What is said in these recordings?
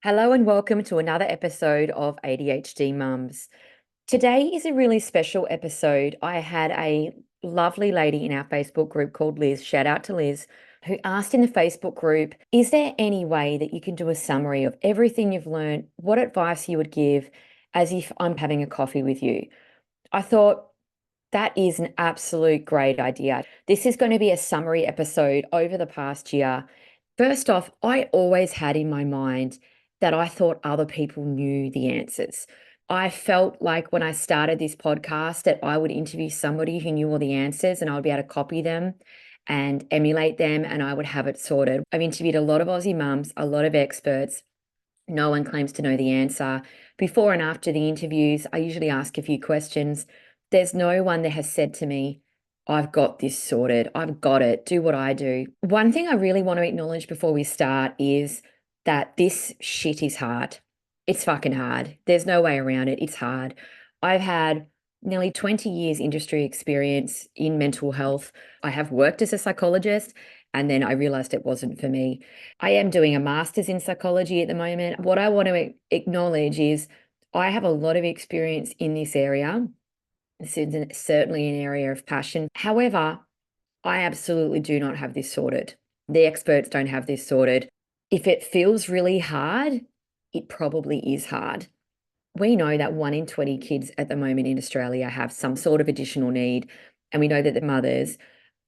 Hello and welcome to another episode of ADHD Mums. Today is a really special episode. I had a lovely lady in our Facebook group called Liz, shout out to Liz, who asked in the Facebook group, is there any way that you can do a summary of everything you've learned, what advice you would give as if I'm having a coffee with you? I thought that is an absolute great idea. This is going to be a summary episode over the past year. First off, I always had in my mind that I thought other people knew the answers. I felt like when I started this podcast that I would interview somebody who knew all the answers and I would be able to copy them and emulate them and I would have it sorted. I've interviewed a lot of Aussie mums, a lot of experts. No one claims to know the answer. Before and after the interviews, I usually ask a few questions. There's no one that has said to me, I've got this sorted. I've got it. Do what I do. One thing I really want to acknowledge before we start is that this shit is hard. It's fucking hard. There's no way around it. It's hard. I've had nearly 20 years industry experience in mental health. I have worked as a psychologist, and then I realized it wasn't for me. I am doing a master's in psychology at the moment. What I want to acknowledge is I have a lot of experience in this area. This is certainly an area of passion. However, I absolutely do not have this sorted. The experts don't have this sorted. If it feels really hard, it probably is hard. We know that 1 in 20 kids at the moment in Australia have some sort of additional need, and we know that the mothers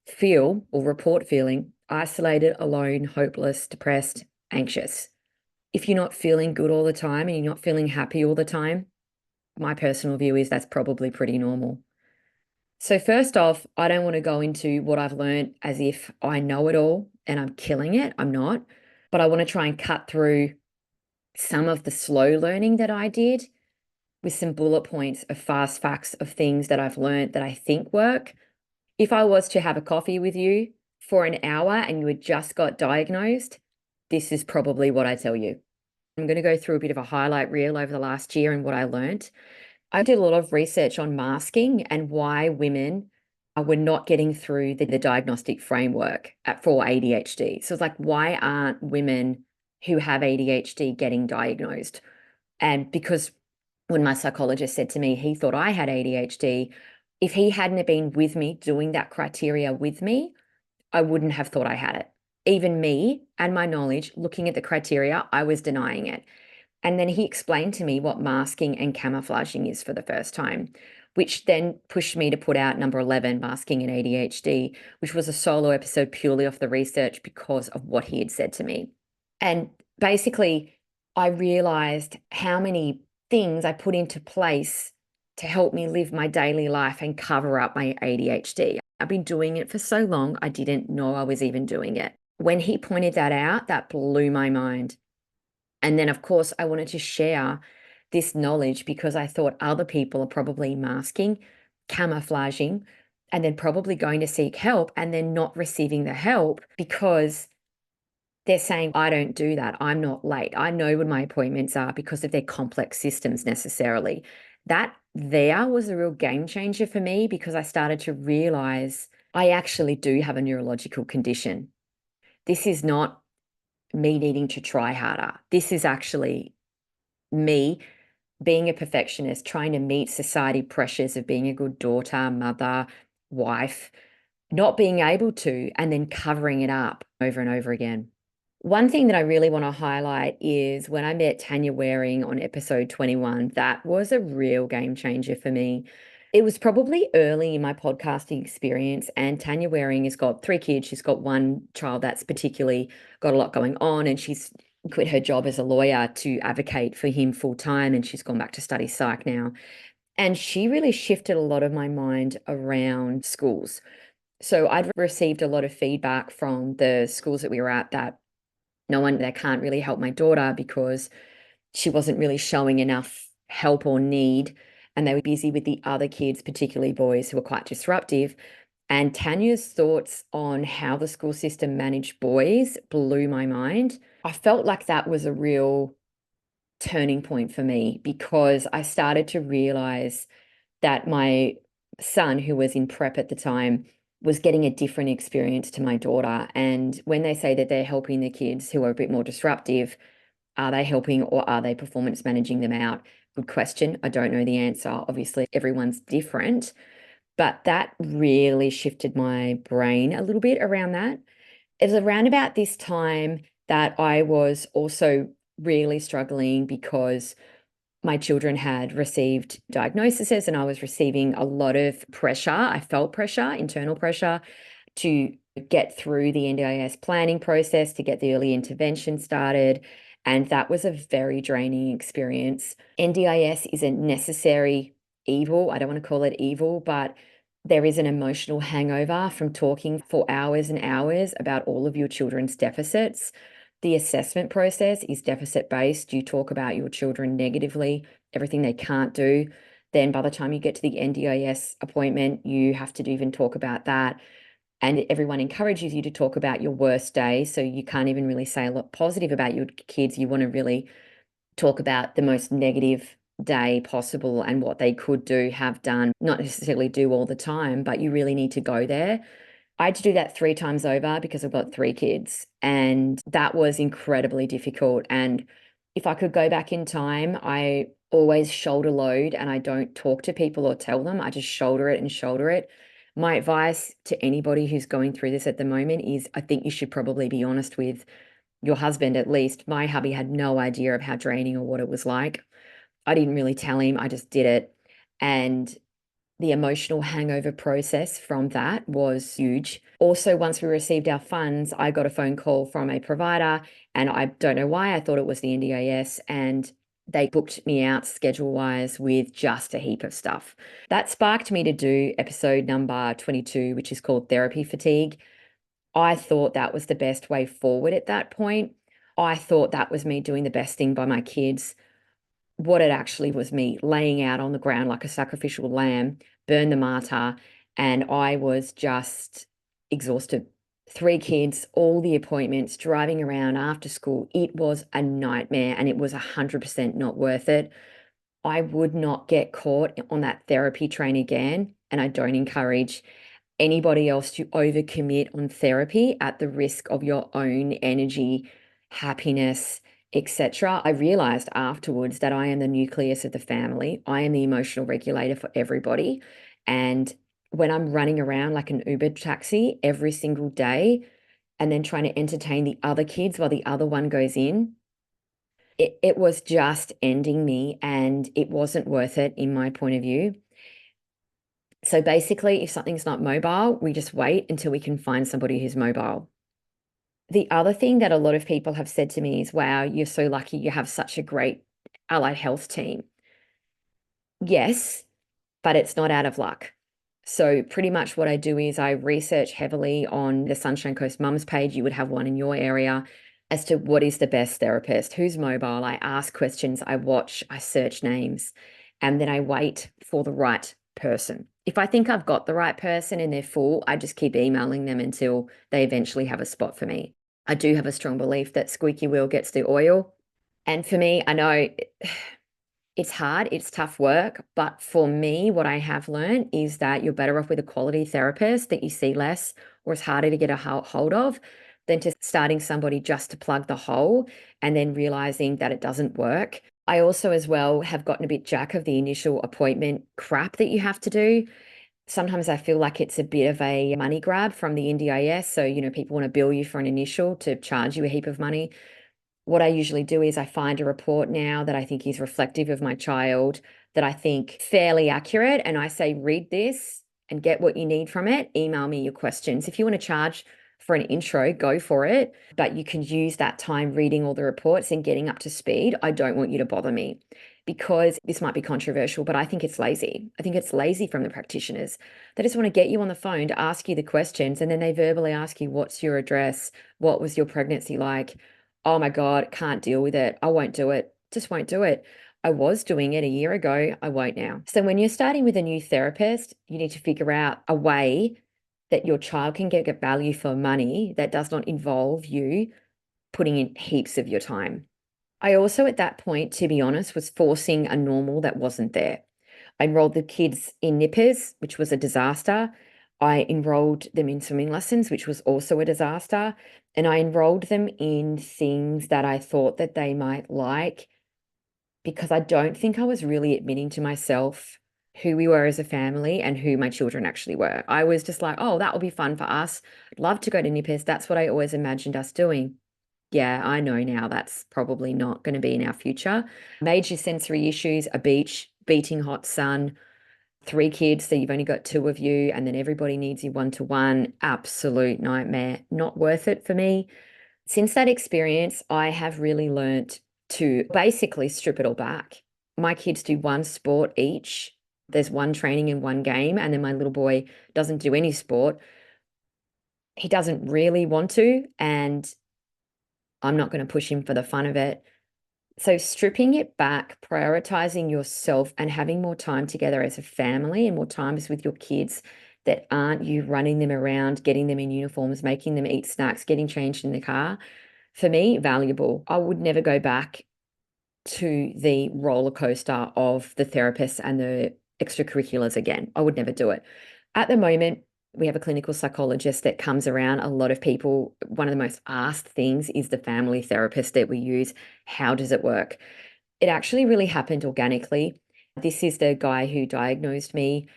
feel or report feeling isolated, alone, hopeless, depressed, anxious. If you're not feeling good all the time and you're not feeling happy all the time, my personal view is that's probably pretty normal. So, first off, I don't want to go into what I've learned as if I know it all and I'm killing it. I'm not. But I want to try and cut through some of the slow learning that I did with some bullet points of fast facts of things that I've learned that I think work. If I was to have a coffee with you for an hour and you had just got diagnosed, this is probably what I tell you. I'm going to go through a bit of a highlight reel over the last year and what I learned. I did a lot of research on masking and why women were not getting through the diagnostic framework for ADHD. So it's like, why aren't women who have ADHD getting diagnosed? And because when my psychologist said to me he thought I had ADHD, if he hadn't have been with me doing that criteria with me, I wouldn't have thought I had it. Even me and my knowledge, looking at the criteria, I was denying it. And then he explained to me what masking and camouflaging is for the first time, which then pushed me to put out number 11, Masking and ADHD, which was a solo episode purely off the research because of what he had said to me. And basically, I realized how many things I put into place to help me live my daily life and cover up my ADHD. I've been doing it for so long, I didn't know I was even doing it. When he pointed that out, that blew my mind. And then, of course, I wanted to share this knowledge because I thought other people are probably masking, camouflaging, and then probably going to seek help and then not receiving the help because they're saying, I don't do that. I'm not late. I know when my appointments are because of their complex systems necessarily. That there was a real game changer for me because I started to realize I actually do have a neurological condition. This is not me needing to try harder. This is actually me being a perfectionist, trying to meet society pressures of being a good daughter, mother, wife, not being able to, and then covering it up over and over again. One thing that I really want to highlight is when I met Tanya Waring on episode 21, that was a real game changer for me. It was probably early in my podcasting experience, and Tanya Waring has got 3 kids. She's got one child that's particularly got a lot going on, and she's quit her job as a lawyer to advocate for him full time, and she's gone back to study psych now. And she really shifted a lot of my mind around schools. So I'd received a lot of feedback from the schools that we were at that they can't really help my daughter because she wasn't really showing enough help or need. And they were busy with the other kids, particularly boys who were quite disruptive. And Tanya's thoughts on how the school system managed boys blew my mind. I felt like that was a real turning point for me because I started to realize that my son, who was in prep at the time, was getting a different experience to my daughter. And when they say that they're helping the kids who are a bit more disruptive, Are they helping or are they performance managing them out? Good question. I don't know the answer. Obviously, everyone's different, but that really shifted my brain a little bit around that. It was around about this time that I was also really struggling because my children had received diagnoses and I was receiving a lot of pressure. I felt pressure, internal pressure to get through the NDIS planning process, to get the early intervention started. And that was a very draining experience. NDIS isn't necessary evil. I don't want to call it evil, but there is an emotional hangover from talking for hours and hours about all of your children's deficits. The assessment process is deficit based. You talk about your children negatively, everything they can't do. Then by the time you get to the NDIS appointment, you have to even talk about that. And everyone encourages you to talk about your worst day. So you can't even really say a lot positive about your kids. You want to really talk about the most negative day possible and what they could do, have done, not necessarily do all the time, but you really need to go there. I had to do that 3 times over because I've got 3 kids, and that was incredibly difficult. And if I could go back in time, I always shoulder load and I don't talk to people or tell them. I just shoulder it and shoulder it. My advice to anybody who's going through this at the moment is I think you should probably be honest with your husband at least. My hubby had no idea of how draining or what it was like. I didn't really tell him, I just did it. And the emotional hangover process from that was huge. Also, once we received our funds, I got a phone call from a provider, and I don't know why I thought it was the NDIS, and they booked me out schedule wise with just a heap of stuff. That sparked me to do episode number 22, which is called Therapy Fatigue. I thought that was the best way forward at that point. I thought that was me doing the best thing by my kids. What it actually was me laying out on the ground like a sacrificial lamb, burn the martyr, and I was just exhausted. 3 kids, all the appointments, driving around after school. It was a nightmare and it was 100% not worth it. I would not get caught on that therapy train again. And I don't encourage anybody else to overcommit on therapy at the risk of your own energy, happiness, etc. I realized afterwards that I am the nucleus of the family. I am the emotional regulator for everybody. And when I'm running around like an Uber taxi every single day and then trying to entertain the other kids while the other one goes in, it was just ending me and it wasn't worth it in my point of view. So basically, if something's not mobile, we just wait until we can find somebody who's mobile. The other thing that a lot of people have said to me is, wow, you're so lucky you have such a great allied health team. Yes, but it's not out of luck. So pretty much what I do is I research heavily on the Sunshine Coast Mums page. You would have one in your area as to what is the best therapist, who's mobile. I ask questions, I watch, I search names, and then I wait for the right person. If I think I've got the right person and they're full, I just keep emailing them until they eventually have a spot for me. I do have a strong belief that squeaky wheel gets the oil. And for me, I know it's hard, it's tough work, but for me, what I have learned is that you're better off with a quality therapist that you see less or is harder to get a hold of than to starting somebody just to plug the hole and then realizing that it doesn't work. I also, as well, have gotten a bit jack of the initial appointment crap that you have to do. Sometimes I feel like it's a bit of a money grab from the NDIS. So, people want to bill you for an initial to charge you a heap of money. What I usually do is I find a report now that I think is reflective of my child, that I think fairly accurate, and I say, read this and get what you need from it. Email me your questions. If you want to charge for an intro, go for it, but you can use that time reading all the reports and getting up to speed. I don't want you to bother me because this might be controversial, but I think it's lazy. I think it's lazy from the practitioners. They just want to get you on the phone to ask you the questions, and then they verbally ask you, what's your address? What was your pregnancy like? Oh my God, can't deal with it. I won't do it. Just won't do it. I was doing it a year ago. I won't now. So when you're starting with a new therapist, you need to figure out a way that your child can get value for money that does not involve you putting in heaps of your time. I also, at that point, to be honest, was forcing a normal that wasn't there. I enrolled the kids in nippers, which was a disaster. I enrolled them in swimming lessons, which was also a disaster. And I enrolled them in things that I thought that they might like because I don't think I was really admitting to myself who we were as a family and who my children actually were. I was just like, oh, that will be fun for us. I'd love to go to NIPES. That's what I always imagined us doing. Yeah, I know now that's probably not going to be in our future. Major sensory issues, a beach, beating hot sun, three kids, so you've only got two of you, and then everybody needs you one-to-one. Absolute nightmare. Not worth it for me. Since that experience, I have really learnt to basically strip it all back. My kids do one sport each. There's one training and one game, and then my little boy doesn't do any sport. He doesn't really want to, and I'm not going to push him for the fun of it. So stripping it back, prioritizing yourself and having more time together as a family and more times with your kids that aren't you running them around, getting them in uniforms, making them eat snacks, getting changed in the car, for me, valuable. I would never go back to the roller coaster of the therapists and the extracurriculars again. I would never do it. At the moment, we have a clinical psychologist that comes around. A lot of people, one of the most asked things is the family therapist that we use. How does it work? It actually really happened organically. This is the guy who diagnosed me.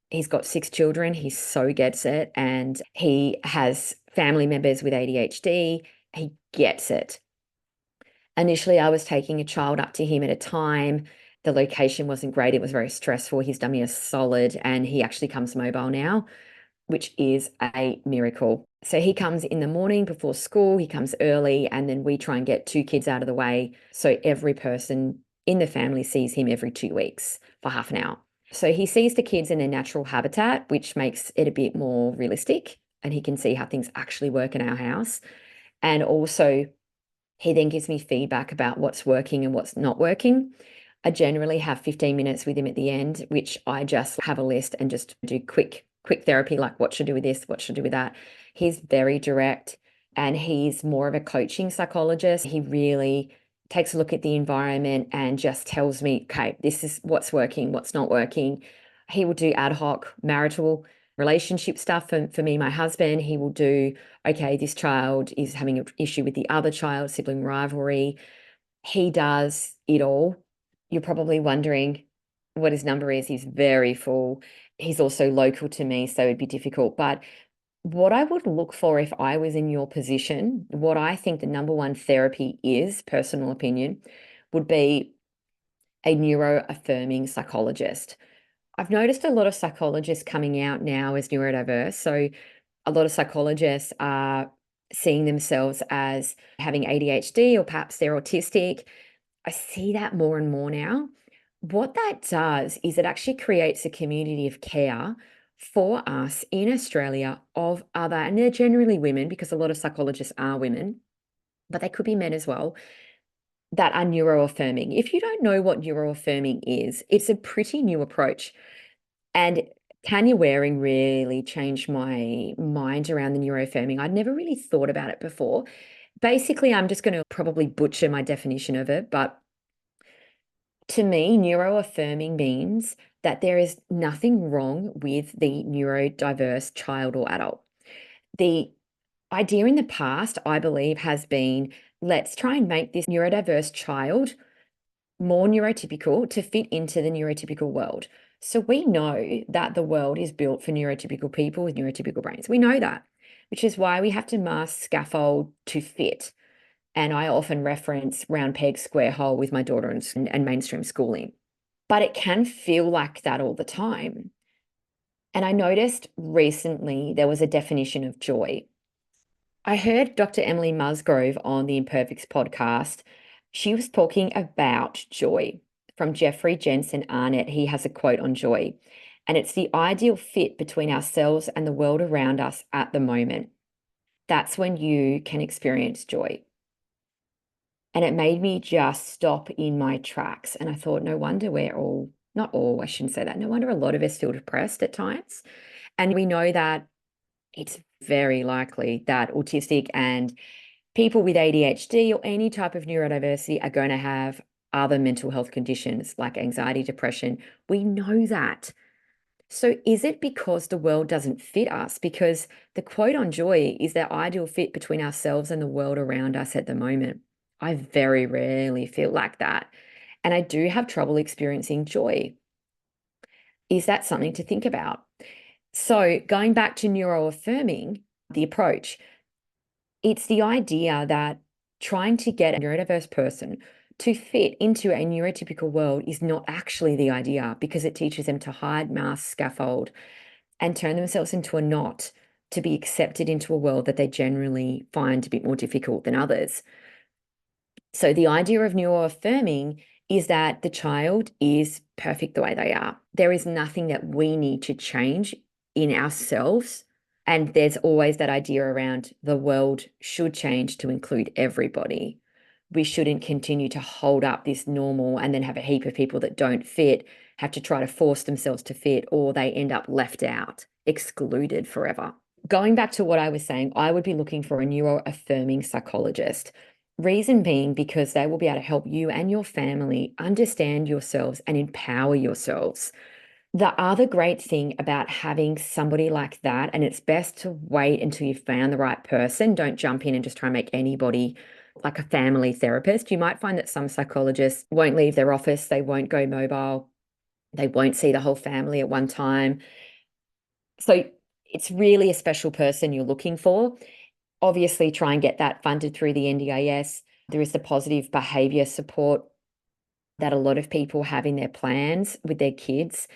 He's got six children. He so gets it. And he has family members with ADHD. He gets it. Initially, I was taking a child up to him at a time. The location wasn't great. It was very stressful. He's done me a solid, and he actually comes mobile now, which is a miracle. So he comes in the morning before school, he comes early, and then we try and get two kids out of the way. So every person in the family sees him every 2 weeks for half an hour. So he sees the kids in their natural habitat, which makes it a bit more realistic, and he can see how things actually work in our house. And also, he then gives me feedback about what's working and what's not working. I generally have 15 minutes with him at the end, which I just have a list and just do quick therapy, like what should I do with this, what should I do with that. He's very direct and he's more of a coaching psychologist. He really takes a look at the environment and just tells me, okay, this is what's working, what's not working. He will do ad hoc marital relationship stuff for me, my husband. He will do, okay, this child is having an issue with the other child, sibling rivalry. He does it all. You're probably wondering what his number is. He's very full. He's also local to me, so it'd be difficult. But what I would look for if I was in your position, what I think the number one therapy is, personal opinion, would be a neuro affirming psychologist. I've noticed a lot of psychologists coming out now as neurodiverse. So a lot of psychologists are seeing themselves as having ADHD or perhaps they're autistic. I see that more and more now. What that does is it actually creates a community of care for us in Australia of other, and they're generally women because a lot of psychologists are women, but they could be men as well, that are neuroaffirming. If you don't know what neuroaffirming is, it's a pretty new approach. And Tanya Waring really changed my mind around the neuroaffirming. I'd never really thought about it before. Basically, I'm just going to probably butcher my definition of it, but to me, neuroaffirming means that there is nothing wrong with the neurodiverse child or adult. The idea in the past, I believe, has been let's try and make this neurodiverse child more neurotypical to fit into the neurotypical world. So we know that the world is built for neurotypical people with neurotypical brains. We know that, which is why we have to mask scaffold to fit. And I often reference round peg, square hole with my daughter and mainstream schooling. But it can feel like that all the time. And I noticed recently there was a definition of joy. I heard Dr. Emily Musgrove on the Imperfects podcast. She was talking about joy. From Jeffrey Jensen Arnett, he has a quote on joy, and it's the ideal fit between ourselves and the world around us at the moment. That's when you can experience joy. And it made me just stop in my tracks. And I thought, no wonder we're all, not all, I shouldn't say that. No wonder a lot of us feel depressed at times. And we know that it's very likely that autistic and people with ADHD or any type of neurodiversity are going to have other mental health conditions like anxiety, depression. We know that. So is it because the world doesn't fit us? Because the quote on joy is the ideal fit between ourselves and the world around us at the moment. I very rarely feel like that. And I do have trouble experiencing joy. Is that something to think about? So going back to neuro affirming, the approach, it's the idea that trying to get a neurodiverse person to fit into a neurotypical world is not actually the idea because it teaches them to hide, mask, scaffold, and turn themselves into a knot to be accepted into a world that they generally find a bit more difficult than others. So the idea of neuroaffirming is that the child is perfect the way they are. There is nothing that we need to change in ourselves. And there's always that idea around the world should change to include everybody. We shouldn't continue to hold up this normal and then have a heap of people that don't fit, have to try to force themselves to fit, or they end up left out, excluded forever. Going back to what I was saying, I would be looking for a neuro affirming psychologist. Reason being because they will be able to help you and your family understand yourselves and empower yourselves. The other great thing about having somebody like that, and it's best to wait until you've found the right person, don't jump in and just try and make anybody like a family therapist. You might find that some psychologists won't leave their office, they won't go mobile, they won't see the whole family at one time. So it's really a special person you're looking for. Obviously, try and get that funded through the NDIS. There is the positive behavior support that a lot of people have in their plans with their kids.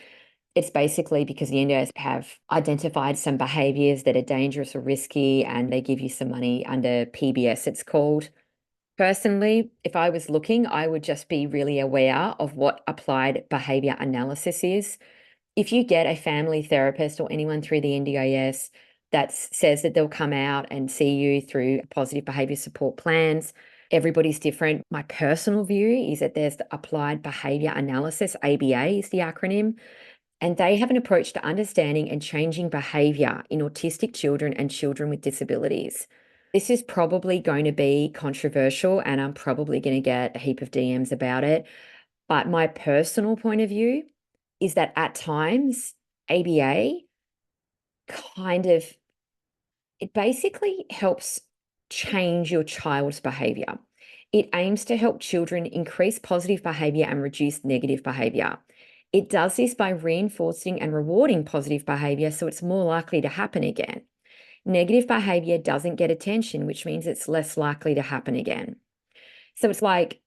It's basically because the NDIS have identified some behaviors that are dangerous or risky, and they give you some money under PBS, it's called. Personally, if I was looking, I would just be really aware of what applied behavior analysis is. If you get a family therapist or anyone through the NDIS that says that they'll come out and see you through positive behavior support plans, everybody's different. My personal view is that there's the applied behavior analysis, ABA is the acronym, and they have an approach to understanding and changing behavior in autistic children and children with disabilities. This is probably going to be controversial, and I'm probably going to get a heap of DMs about it. But my personal point of view is that at times, ABA kind of, it basically helps change your child's behavior. It aims to help children increase positive behavior and reduce negative behavior. It does this by reinforcing and rewarding positive behavior so it's more likely to happen again. Negative behavior doesn't get attention, which means it's less likely to happen again. So it's like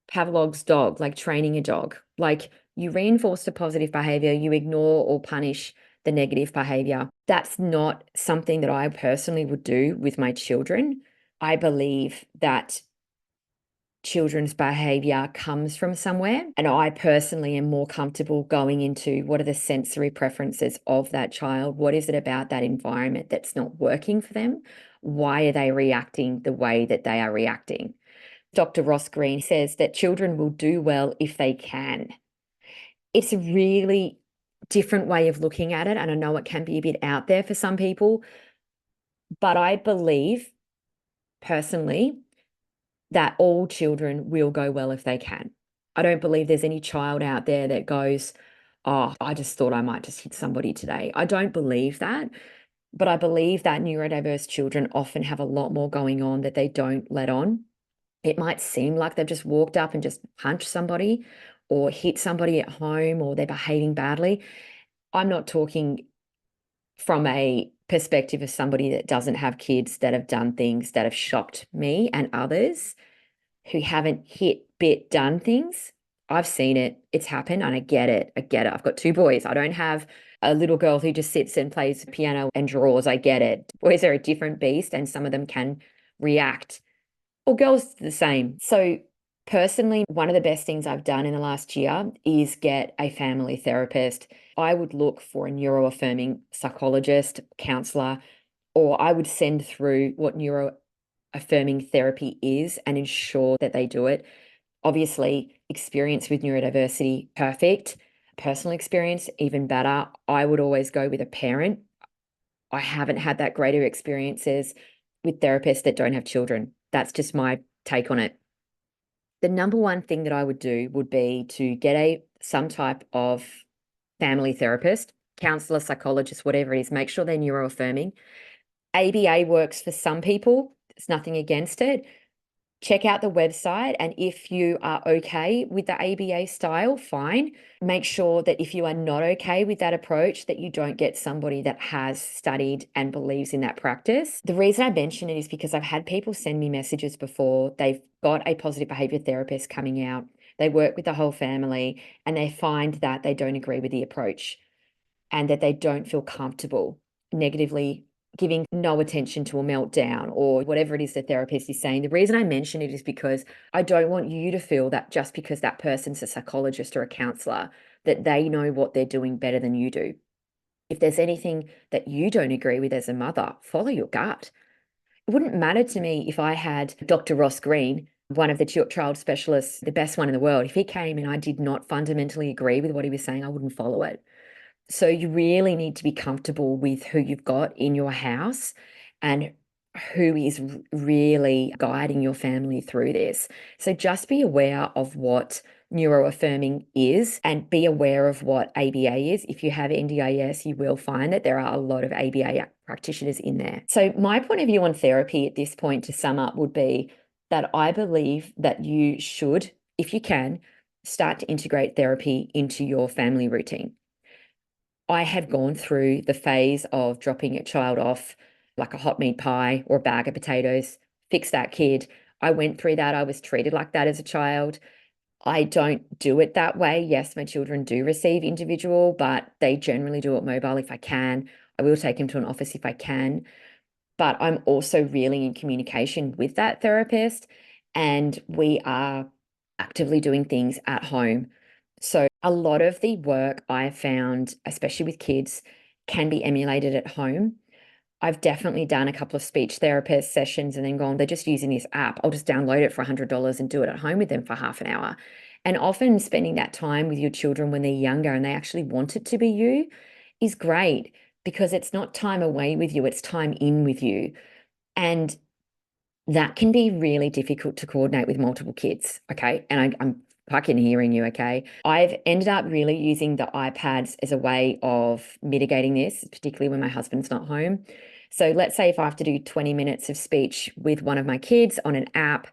Pavlov's dog, like training a dog. Like you reinforce the positive behavior, you ignore or punish the negative behavior. That's not something that I personally would do with my children. I believe that children's behavior comes from somewhere. And I personally am more comfortable going into what are the sensory preferences of that child? What is it about that environment that's not working for them? Why are they reacting the way that they are reacting? Dr. Ross Green says that children will do well if they can. It's a really different way of looking at it. And I know it can be a bit out there for some people, but I believe personally that all children will go well if they can. I don't believe there's any child out there that goes, oh, I just thought I might just hit somebody today. I don't believe that. But I believe that neurodiverse children often have a lot more going on that they don't let on. It might seem like they've just walked up and just punched somebody or hit somebody at home or they're behaving badly. I'm not talking from a perspective of somebody that doesn't have kids that have done things that have shocked me and others who haven't hit, bit, done things. I've seen it. It's happened and I get it. I get it. I've got two boys. I don't have a little girl who just sits and plays piano and draws. I get it. Boys are a different beast and some of them can react. Or girls the same. So personally, one of the best things I've done in the last year is get a family therapist. I would look for a neuro affirming psychologist, counselor, or I would send through what neuro affirming therapy is and ensure that they do it. Obviously, experience with neurodiversity, perfect. Personal experience, even better. I would always go with a parent. I haven't had that greater experiences with therapists that don't have children. That's just my take on it. The number one thing that I would do would be to get some type of family therapist. counselor, psychologist, whatever it is, make sure they're neuro affirming. ABA works for some people. There's nothing against it. Check out the website, and if you are okay with the ABA style, fine. Make sure that if you are not okay with that approach, that you don't get somebody that has studied and believes in that practice. The reason I mention it is because I've had people send me messages before. They've got a positive behavior therapist coming out. They work with the whole family, and they find that they don't agree with the approach and that they don't feel comfortable negatively giving no attention to a meltdown or whatever it is the therapist is saying. The reason I mention it is because I don't want you to feel that just because that person's a psychologist or a counselor, that they know what they're doing better than you do. If there's anything that you don't agree with as a mother, follow your gut. It wouldn't matter to me if I had Dr. Ross Green, one of the child specialists, the best one in the world. If he came and I did not fundamentally agree with what he was saying, I wouldn't follow it. So you really need to be comfortable with who you've got in your house and who is really guiding your family through this. So just be aware of what neuroaffirming is and be aware of what ABA is. If you have NDIS, you will find that there are a lot of ABA practitioners in there. So my point of view on therapy at this point, to sum up, would be that I believe that you should, if you can, start to integrate therapy into your family routine. I have gone through the phase of dropping a child off like a hot meat pie or a bag of potatoes, fix that kid. I went through that. I was treated like that as a child. I don't do it that way. Yes, my children do receive individual, but they generally do it mobile if I can. I will take them to an office if I can. But I'm also really in communication with that therapist, and we are actively doing things at home. So a lot of the work I found, especially with kids, can be emulated at home. I've definitely done a couple of speech therapist sessions and then gone, they're just using this app. I'll just download it for $100 and do it at home with them for half an hour. And often spending that time with your children when they're younger and they actually want it to be you is great, because it's not time away with you, it's time in with you. And that can be really difficult to coordinate with multiple kids. Okay. And I'm fucking hearing you. Okay. I've ended up really using the iPads as a way of mitigating this, particularly when my husband's not home. So let's say if I have to do 20 minutes of speech with one of my kids on an app,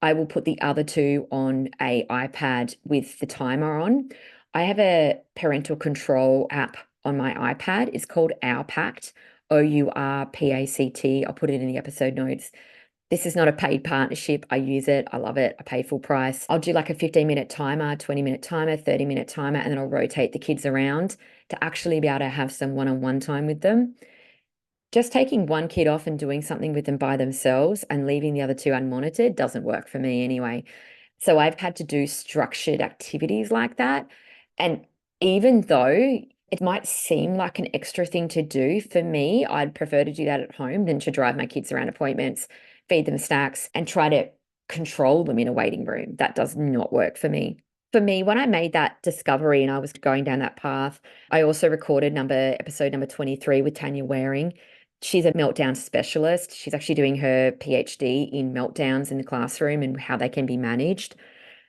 I will put the other two on a iPad with the timer on. I have a parental control app on my iPad. It's called Our Pact, OURPACT. I'll put it in the episode notes. This is not a paid partnership. I use it. I love it. I pay full price. I'll do like a 15-minute timer, 20-minute timer, 30-minute timer, and then I'll rotate the kids around to actually be able to have some one-on-one time with them. Just taking one kid off and doing something with them by themselves and leaving the other two unmonitored doesn't work for me anyway. So I've had to do structured activities like that. And even though it might seem like an extra thing to do, for me, I'd prefer to do that at home than to drive my kids around appointments, feed them snacks, and try to control them in a waiting room. That does not work for me. For me, when I made that discovery and I was going down that path, I also recorded episode number 23 with Tanya Waring. She's a meltdown specialist. She's actually doing her PhD in meltdowns in the classroom and how they can be managed.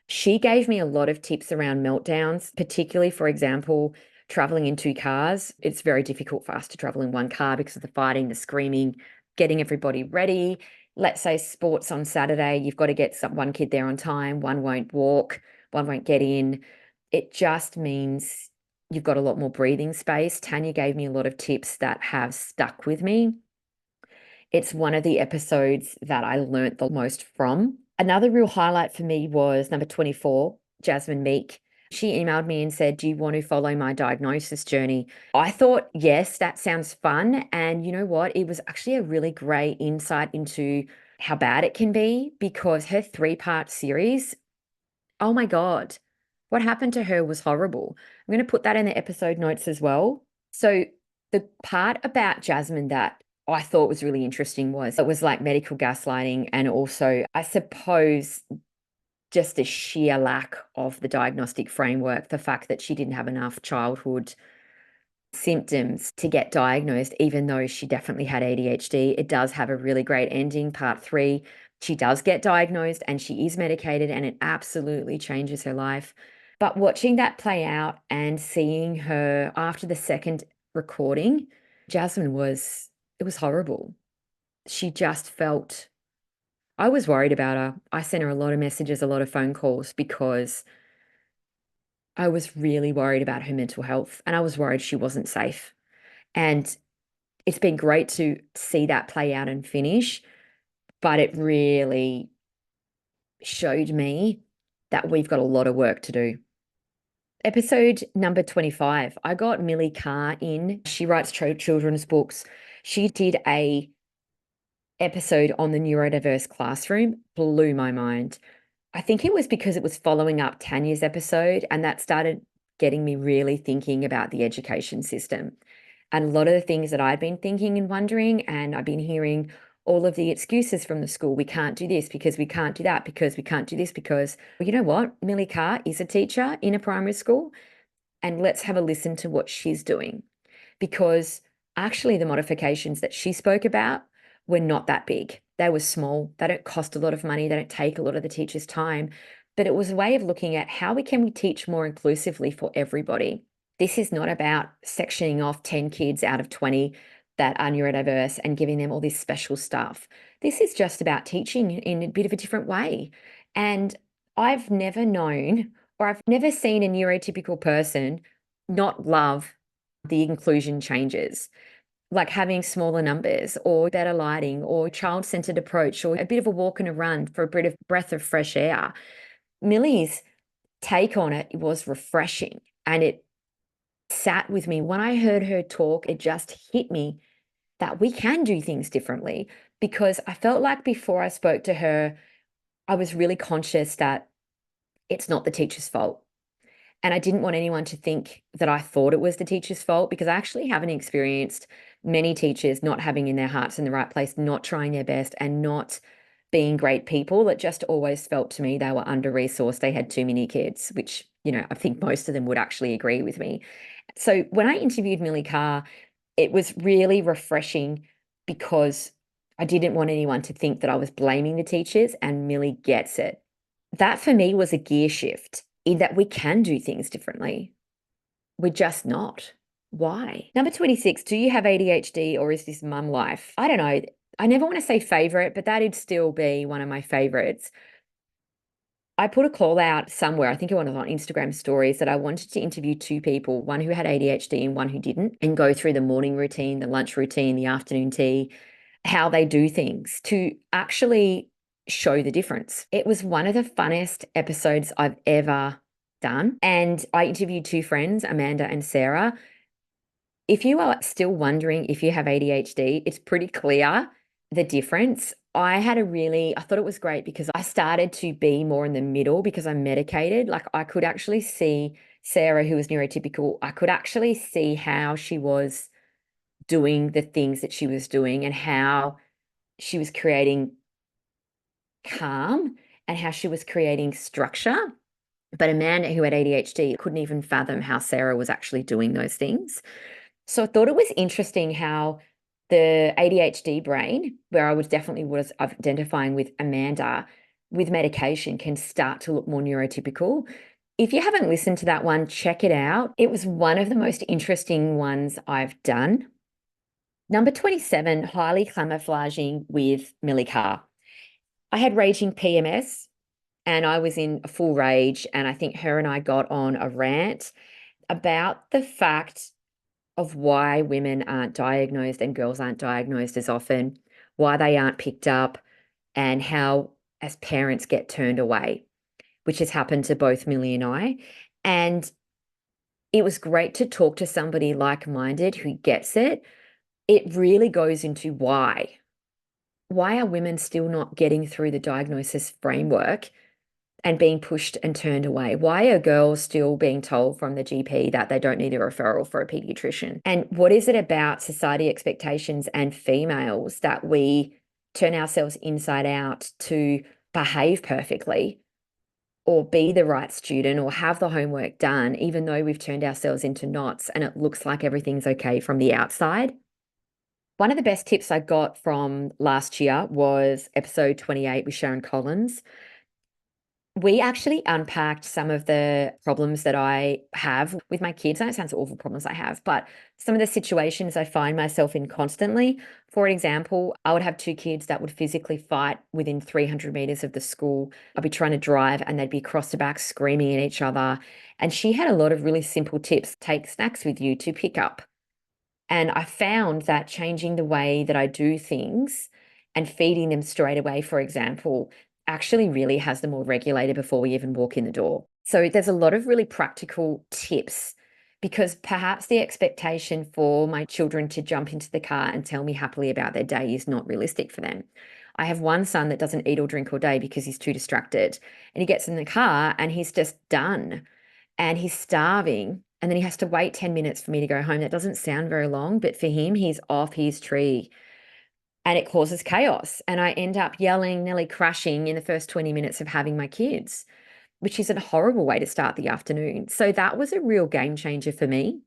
She gave me a lot of tips around meltdowns, particularly, for example, traveling in two cars. It's very difficult for us to travel in one car because of the fighting, the screaming, getting everybody ready. Let's say sports on Saturday, you've got to get one kid there on time, one won't walk, one won't get in. It just means you've got a lot more breathing space. Tanya gave me a lot of tips that have stuck with me. It's one of the episodes that I learnt the most from. Another real highlight for me was number 24, Jasmine Meek. She emailed me and said, do you want to follow my diagnosis journey? I thought, yes, that sounds fun. And you know what? It was actually a really great insight into how bad it can be, because her 3-part series, oh my God, what happened to her was horrible. I'm going to put that in the episode notes as well. So the part about Jasmine that I thought was really interesting was it was like medical gaslighting, and also, I suppose, just a sheer lack of the diagnostic framework, the fact that she didn't have enough childhood symptoms to get diagnosed, even though she definitely had ADHD. It does have a really great ending, part 3. She does get diagnosed and she is medicated, and it absolutely changes her life. But watching that play out and seeing her after the second recording, Jasmine was, it was horrible. She just felt, I was worried about her. I sent her a lot of messages, a lot of phone calls because I was really worried about her mental health and I was worried she wasn't safe. And it's been great to see that play out and finish, but it really showed me that we've got a lot of work to do. Episode number 25, I got Millie Carr in. She writes children's books. She did a episode on the neurodiverse classroom, blew my mind. I think it was because it was following up Tanya's episode, and that started getting me really thinking about the education system. And a lot of the things that I'd been thinking and wondering, and I've been hearing all of the excuses from the school. We can't do this because we can't do that because we can't do this because, well, you know what? Millie Carr is a teacher in a primary school, and let's have a listen to what she's doing. Because actually, the modifications that she spoke about were not that big. They were small. They don't cost a lot of money. They don't take a lot of the teacher's time. But it was a way of looking at how we teach more inclusively for everybody. This is not about sectioning off 10 kids out of 20 that are neurodiverse and giving them all this special stuff. This is just about teaching in a bit of a different way. And I've never known or I've never seen a neurotypical person not love the inclusion changes, like having smaller numbers or better lighting or child-centered approach or a bit of a walk and a run for a bit of breath of fresh air. Millie's take on it was refreshing and it sat with me. When I heard her talk, it just hit me that we can do things differently because I felt like before I spoke to her, I was really conscious that it's not the teacher's fault. And I didn't want anyone to think that I thought it was the teacher's fault because I actually haven't experienced many teachers not having in their hearts in the right place, not trying their best and not being great people. It just always felt to me they were under-resourced. They had too many kids, which, I think most of them would actually agree with me. So when I interviewed Millie Carr, it was really refreshing because I didn't want anyone to think that I was blaming the teachers, and Millie gets it. That for me was a gear shift in that we can do things differently. We're just not. Why? Number 26, do you have ADHD or is this mum life? I don't know. I never want to say favorite, but that'd still be one of my favorites. I put a call out somewhere, I think it was on Instagram stories, that I wanted to interview two people, one who had ADHD and one who didn't, and go through the morning routine, the lunch routine, the afternoon tea, how they do things to actually show the difference. It was one of the funnest episodes I've ever done. And I interviewed two friends, Amanda and Sarah. If you are still wondering if you have ADHD, it's pretty clear the difference. I thought it was great because I started to be more in the middle because I'm medicated. Like I could actually see Sarah, who was neurotypical, I could actually see how she was doing the things that she was doing and how she was creating calm and how she was creating structure. But Amanda, who had ADHD, couldn't even fathom how Sarah was actually doing those things. So I thought it was interesting how the ADHD brain, where was identifying with Amanda, with medication can start to look more neurotypical. If you haven't listened to that one, check it out. It was one of the most interesting ones I've done. Number 27, highly camouflaging with Millie Carr. I had raging PMS and I was in a full rage. And I think her and I got on a rant about the fact of why women aren't diagnosed and girls aren't diagnosed as often, why they aren't picked up, and how, as parents, get turned away, which has happened to both Millie and I. And it was great to talk to somebody like-minded who gets it. It really goes into why. Why are women still not getting through the diagnosis framework and being pushed and turned away? Why are girls still being told from the GP that they don't need a referral for a pediatrician? And what is it about society expectations and females that we turn ourselves inside out to behave perfectly or be the right student or have the homework done, even though we've turned ourselves into knots and it looks like everything's okay from the outside? One of the best tips I got from last year was episode 28 with Sharon Collins. We actually unpacked some of the problems that I have with my kids. And it sounds awful problems I have, but some of the situations I find myself in constantly. For example, I would have two kids that would physically fight within 300 meters of the school. I'd be trying to drive and they'd be across the back screaming at each other. And she had a lot of really simple tips. Take snacks with you to pick up. And I found that changing the way that I do things and feeding them straight away, for example, actually really has them all regulated before we even walk in the door. So there's a lot of really practical tips because perhaps the expectation for my children to jump into the car and tell me happily about their day is not realistic for them. I have one son that doesn't eat or drink all day because he's too distracted. And he gets in the car and he's just done and he's starving. And then he has to wait 10 minutes for me to go home. That doesn't sound very long, but for him, he's off his tree and it causes chaos. And I end up yelling, nearly crashing in the first 20 minutes of having my kids, which is a horrible way to start the afternoon. So that was a real game changer for me.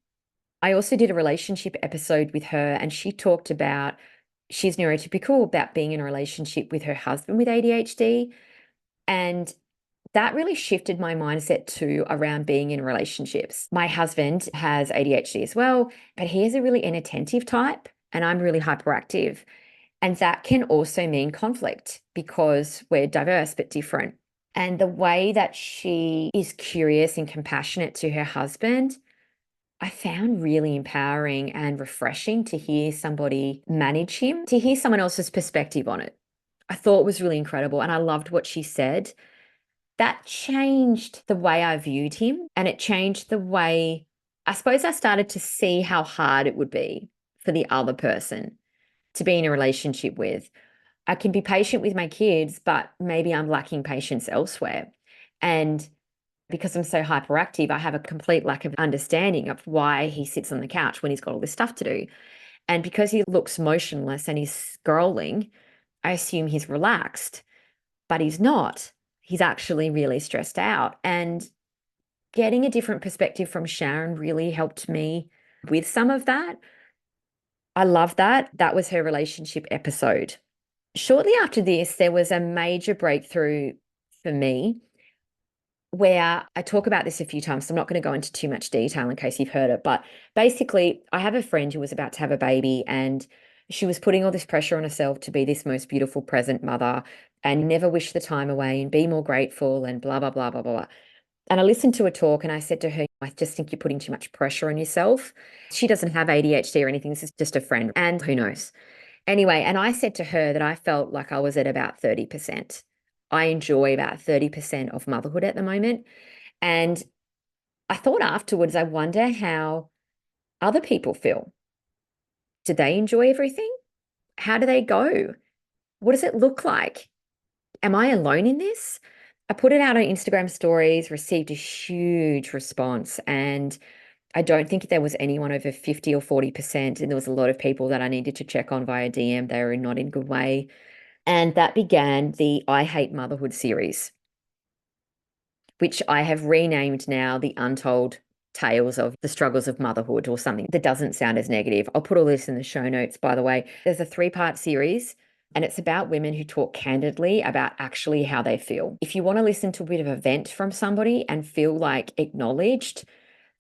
I also did a relationship episode with her, and she talked about she's neurotypical, about being in a relationship with her husband with ADHD. And that really shifted my mindset too around being in relationships. My husband has ADHD as well, but he is a really inattentive type, and I'm really hyperactive. And that can also mean conflict because we're diverse but different. And the way that she is curious and compassionate to her husband, I found really empowering and refreshing to hear somebody manage him, to hear someone else's perspective on it. I thought was really incredible. And I loved what she said. That changed the way I viewed him. And it changed the way, I suppose I started to see how hard it would be for the other person to be in a relationship with. I can be patient with my kids, but maybe I'm lacking patience elsewhere. And because I'm so hyperactive, I have a complete lack of understanding of why he sits on the couch when he's got all this stuff to do. And because he looks motionless and he's scrolling, I assume he's relaxed, but he's not. He's actually really stressed out. And getting a different perspective from Sharon really helped me with some of that. I love that. That was her relationship episode. Shortly after this, there was a major breakthrough for me where I talk about this a few times. So I'm not going to go into too much detail in case you've heard it. But basically, I have a friend who was about to have a baby and she was putting all this pressure on herself to be this most beautiful present mother and never wish the time away and be more grateful and blah, blah, blah, blah, blah. And I listened to her talk and I said to her, I just think you're putting too much pressure on yourself. She doesn't have ADHD or anything. This is just a friend. And who knows? Anyway, and I said to her that I felt like I was at about 30%. I enjoy about 30% of motherhood at the moment. And I thought afterwards, I wonder how other people feel. Do they enjoy everything? How do they go? What does it look like? Am I alone in this? I put it out on Instagram stories, received a huge response, and I don't think there was anyone over 50 or 40%. And there was a lot of people that I needed to check on via DM. They were not in a good way. And that began the I Hate Motherhood series, which I have renamed now the Untold Tales of the Struggles of Motherhood, or something that doesn't sound as negative. I'll put all this in the show notes, by the way. There's a 3-part series, and it's about women who talk candidly about actually how they feel. If you want to listen to a bit of a vent from somebody and feel like acknowledged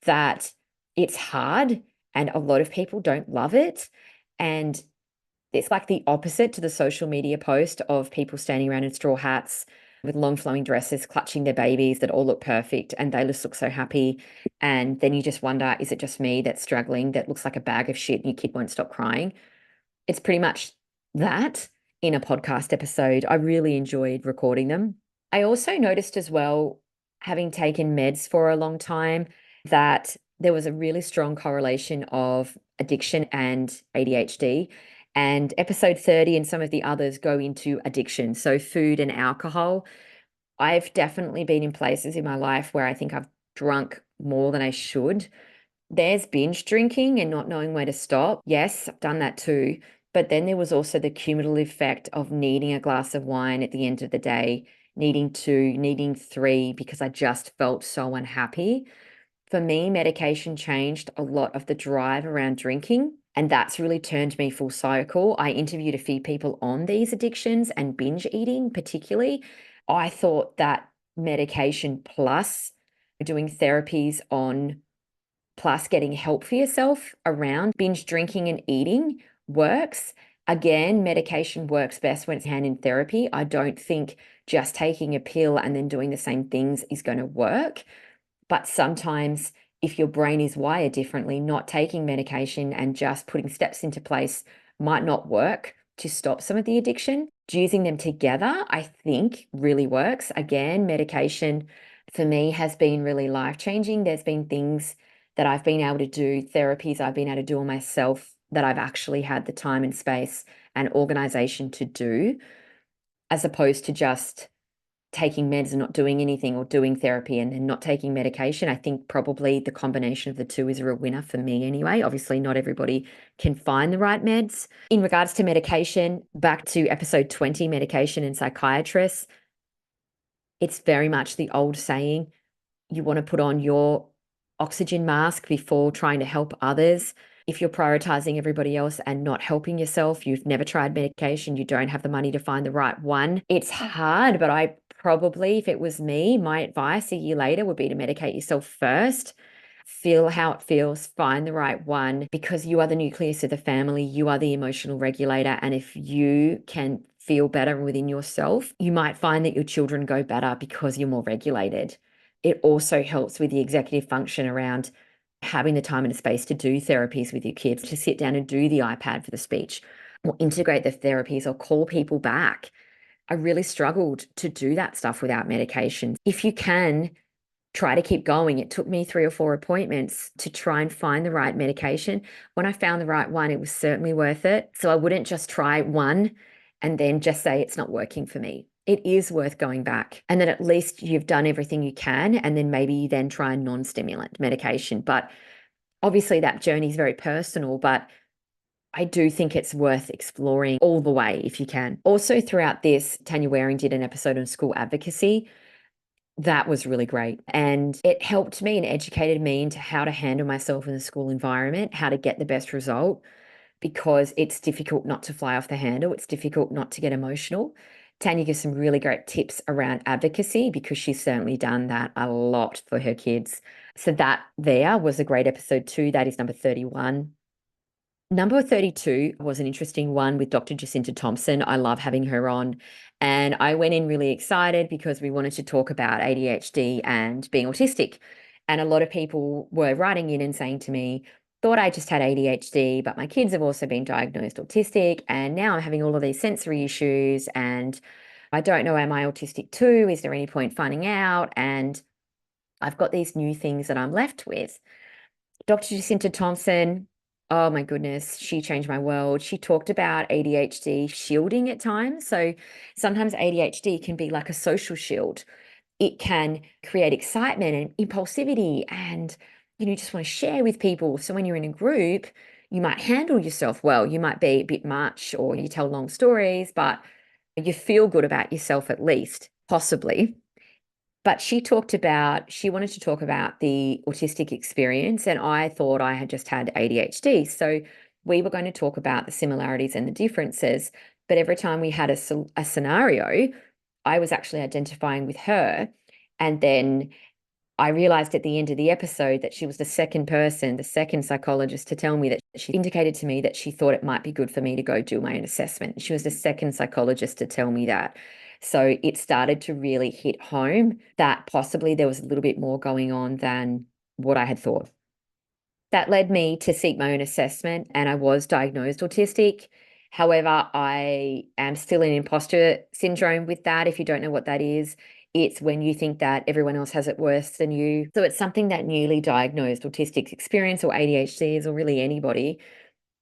that it's hard and a lot of people don't love it, and it's like the opposite to the social media post of people standing around in straw hats with long flowing dresses, clutching their babies that all look perfect and they just look so happy. And then you just wonder, is it just me that's struggling, that looks like a bag of shit and your kid won't stop crying? It's pretty much that in a podcast episode. I really enjoyed recording them. I also noticed as well, having taken meds for a long time, that there was a really strong correlation of addiction and ADHD. And episode 30 and some of the others go into addiction. So, food and alcohol. I've definitely been in places in my life where I think I've drunk more than I should. There's binge drinking and not knowing where to stop. Yes, I've done that too. But then there was also the cumulative effect of needing a glass of wine at the end of the day, needing 2, needing 3, because I just felt so unhappy. For me, medication changed a lot of the drive around drinking, and that's really turned me full cycle. I interviewed a few people on these addictions and binge eating, particularly. I thought that medication plus doing therapies on plus getting help for yourself around binge drinking and eating works. Again, medication works best when it's hand in therapy. I don't think just taking a pill and then doing the same things is going to work. But sometimes, if your brain is wired differently, not taking medication and just putting steps into place might not work to stop some of the addiction. Using them together, I think, really works. Again, medication for me has been really life-changing. There's been things that I've been able to do, therapies I've been able to do on myself that I've actually had the time and space and organization to do, as opposed to just taking meds and not doing anything, or doing therapy and then not taking medication. I think probably the combination of the two is a real winner for me anyway. Obviously, not everybody can find the right meds. In regards to medication, back to episode 20, medication and psychiatrists, it's very much the old saying, you want to put on your oxygen mask before trying to help others. If you're prioritizing everybody else and not helping yourself, you've never tried medication, you don't have the money to find the right one. It's hard, but I probably, if it was me, my advice a year later would be to medicate yourself first. Feel how it feels, find the right one, because you are the nucleus of the family, you are the emotional regulator. And if you can feel better within yourself, you might find that your children go better because you're more regulated. It also helps with the executive function around having the time and space to do therapies with your kids, to sit down and do the iPad for the speech, or integrate the therapies, or call people back. I really struggled to do that stuff without medication. If you can, try to keep going. It took me 3 or 4 appointments to try and find the right medication. When I found the right one, it was certainly worth it. So I wouldn't just try one and then just say it's not working for me. It is worth going back. And then at least you've done everything you can. And then maybe you then try a non-stimulant medication. But obviously that journey is very personal, but I do think it's worth exploring all the way if you can. Also, throughout this, Tanya Waring did an episode on school advocacy. That was really great. And it helped me and educated me into how to handle myself in the school environment, how to get the best result, because it's difficult not to fly off the handle. It's difficult not to get emotional. Tanya gives some really great tips around advocacy, because she's certainly done that a lot for her kids. So that there was a great episode too. That is number 31. Number 32 was an interesting one with Dr. Jacinta Thompson. I love having her on. And I went in really excited because we wanted to talk about ADHD and being autistic. And a lot of people were writing in and saying to me, thought I just had ADHD, but my kids have also been diagnosed autistic. And now I'm having all of these sensory issues. And I don't know, am I autistic too? Is there any point finding out? And I've got these new things that I'm left with. Dr. Jacinta Thompson, oh my goodness, she changed my world. She talked about ADHD shielding at times. So sometimes ADHD can be like a social shield. It can create excitement and impulsivity, and you just want to share with people. So when you're in a group, you might handle yourself well. You might be a bit much, or you tell long stories, but you feel good about yourself at least, possibly. But she wanted to talk about the autistic experience, and I thought I had just had ADHD. So we were going to talk about the similarities and the differences. But every time we had a scenario, I was actually identifying with her. And then I realized at the end of the episode that she was the second person, the second psychologist to tell me that she indicated to me that she thought it might be good for me to go do my own assessment. She was the second psychologist to tell me that. So it started to really hit home that possibly there was a little bit more going on than what I had thought. That led me to seek my own assessment, and I was diagnosed autistic. However, I am still in imposter syndrome with that. If you don't know what that is, it's when you think that everyone else has it worse than you. So it's something that newly diagnosed autistics experience, or ADHDs, or really anybody.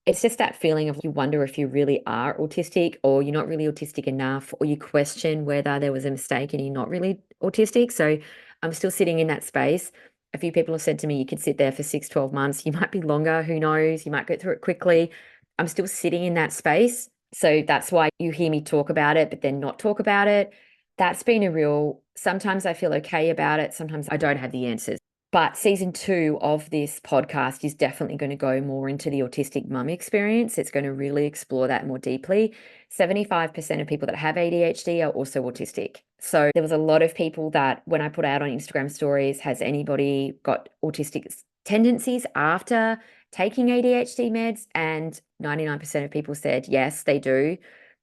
It's just that feeling of you wonder if you really are autistic, or you're not really autistic enough, or you question whether there was a mistake and you're not really autistic. So I'm still sitting in that space. A few people have said to me, you could sit there for 6, 12 months. You might be longer, who knows? You might go through it quickly. I'm still sitting in that space. So that's why you hear me talk about it, but then not talk about it. That's been sometimes I feel okay about it. Sometimes I don't have the answers. But season 2 of this podcast is definitely going to go more into the autistic mum experience. It's going to really explore that more deeply. 75% of people that have ADHD are also autistic. So there was a lot of people that when I put out on Instagram stories, has anybody got autistic tendencies after taking ADHD meds? And 99% of people said yes, they do.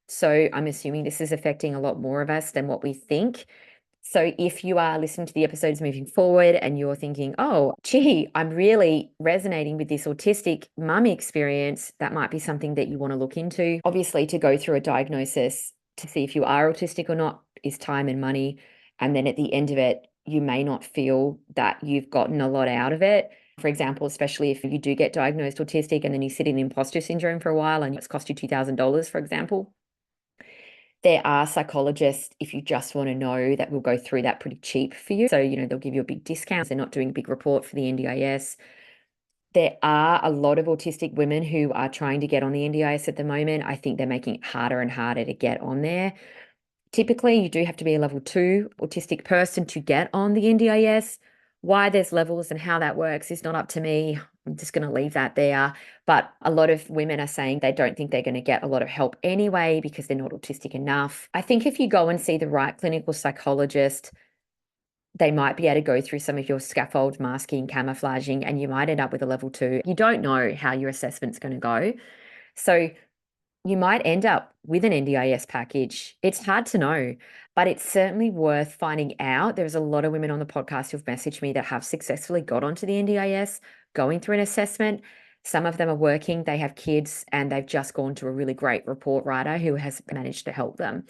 So I'm assuming this is affecting a lot more of us than what we think. So if you are listening to the episodes moving forward and you're thinking, oh, gee, I'm really resonating with this autistic mum experience, that might be something that you want to look into. Obviously, to go through a diagnosis to see if you are autistic or not is time and money. And then at the end of it, you may not feel that you've gotten a lot out of it. For example, especially if you do get diagnosed autistic and then you sit in imposter syndrome for a while and it's cost you $2,000, for example. There are psychologists, if you just want to know, that will go through that pretty cheap for you. So, they'll give you a big discount. They're not doing a big report for the NDIS. There are a lot of autistic women who are trying to get on the NDIS at the moment. I think they're making it harder and harder to get on there. Typically, you do have to be a level 2 autistic person to get on the NDIS. Why there's levels and how that works is not up to me. I'm just going to leave that there. But a lot of women are saying they don't think they're going to get a lot of help anyway because they're not autistic enough. I think if you go and see the right clinical psychologist, they might be able to go through some of your scaffold masking, camouflaging, and you might end up with a level 2. You don't know how your assessment's going to go. So you might end up with an NDIS package. It's hard to know, but it's certainly worth finding out. There's a lot of women on the podcast who've messaged me that have successfully got onto the NDIS, going through an assessment. Some of them are working, they have kids, and they've just gone to a really great report writer who has managed to help them.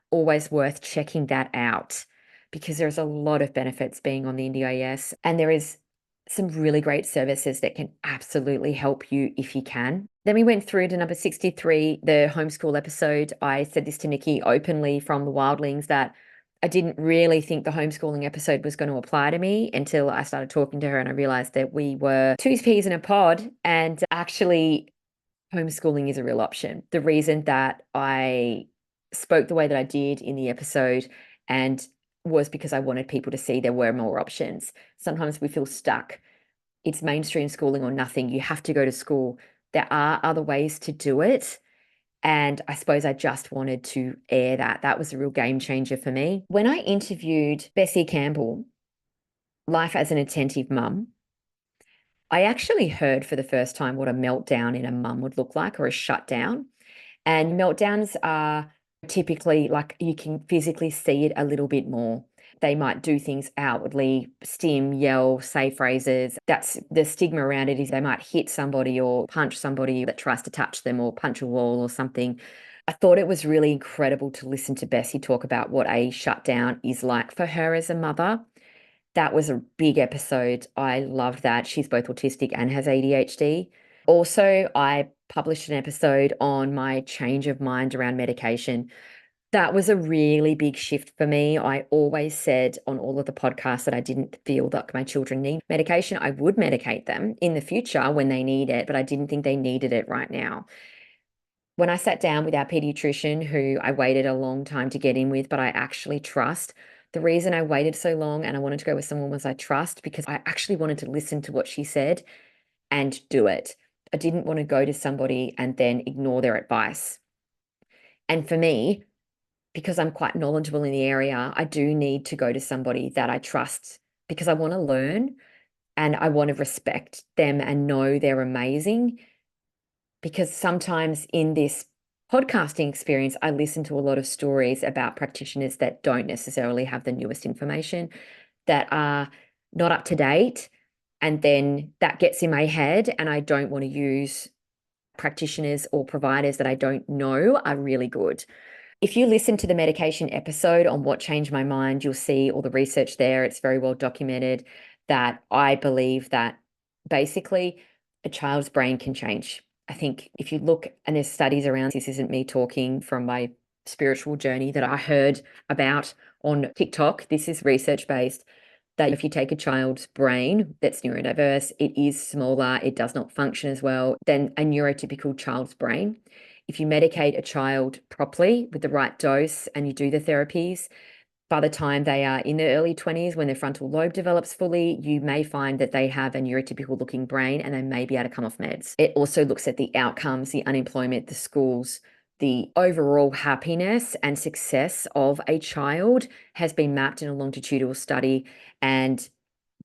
Always worth checking that out because there's a lot of benefits being on the NDIS, and there is some really great services that can absolutely help you if you can. Then we went through to number 63, the homeschool episode. I said this to Nikki openly from the Wildlings that I didn't really think the homeschooling episode was going to apply to me until I started talking to her and I realized that we were two peas in a pod and actually homeschooling is a real option. The reason that I spoke the way that I did in the episode and was because I wanted people to see there were more options. Sometimes we feel stuck. It's mainstream schooling or nothing. You have to go to school. There are other ways to do it. And I suppose I just wanted to air that. That was a real game changer for me. When I interviewed Bessie Campbell, Life as an Attentive Mum, I actually heard for the first time what a meltdown in a mum would look like or a shutdown. And meltdowns are typically like you can physically see it a little bit more. They might do things outwardly, stim, yell, say phrases. That's the stigma around it is they might hit somebody or punch somebody that tries to touch them or punch a wall or something. I thought it was really incredible to listen to Bessie talk about what a shutdown is like for her as a mother. That was a big episode. I loved that. She's both autistic and has ADHD. Also, I published an episode on my change of mind around medication. That was a really big shift for me. I always said on all of the podcasts that I didn't feel that my children need medication. I would medicate them in the future when they need it, but I didn't think they needed it right now. When I sat down with our pediatrician, who I waited a long time to get in with, but I actually trust, the reason I waited so long and I wanted to go with someone was I trust because I actually wanted to listen to what she said and do it. I didn't want to go to somebody and then ignore their advice. And for me, because I'm quite knowledgeable in the area, I do need to go to somebody that I trust because I want to learn and I want to respect them and know they're amazing. Because sometimes in this podcasting experience, I listen to a lot of stories about practitioners that don't necessarily have the newest information, that are not up to date. And then that gets in my head, and I don't want to use practitioners or providers that I don't know are really good. If you listen to the medication episode on what changed my mind, you'll see all the research there. It's very well documented that I believe that basically a child's brain can change. I think if you look, and there's studies around, this isn't me talking from my spiritual journey that I heard about on TikTok. This is research based that if you take a child's brain that's neurodiverse, it is smaller, it does not function as well than a neurotypical child's brain. If you medicate a child properly with the right dose and you do the therapies, By the time they are in their early 20s, when their frontal lobe develops fully, you may find that they have a neurotypical looking brain and they may be able to come off meds. It also looks at the outcomes, the unemployment, the schools, the overall happiness and success of a child has been mapped in a longitudinal study and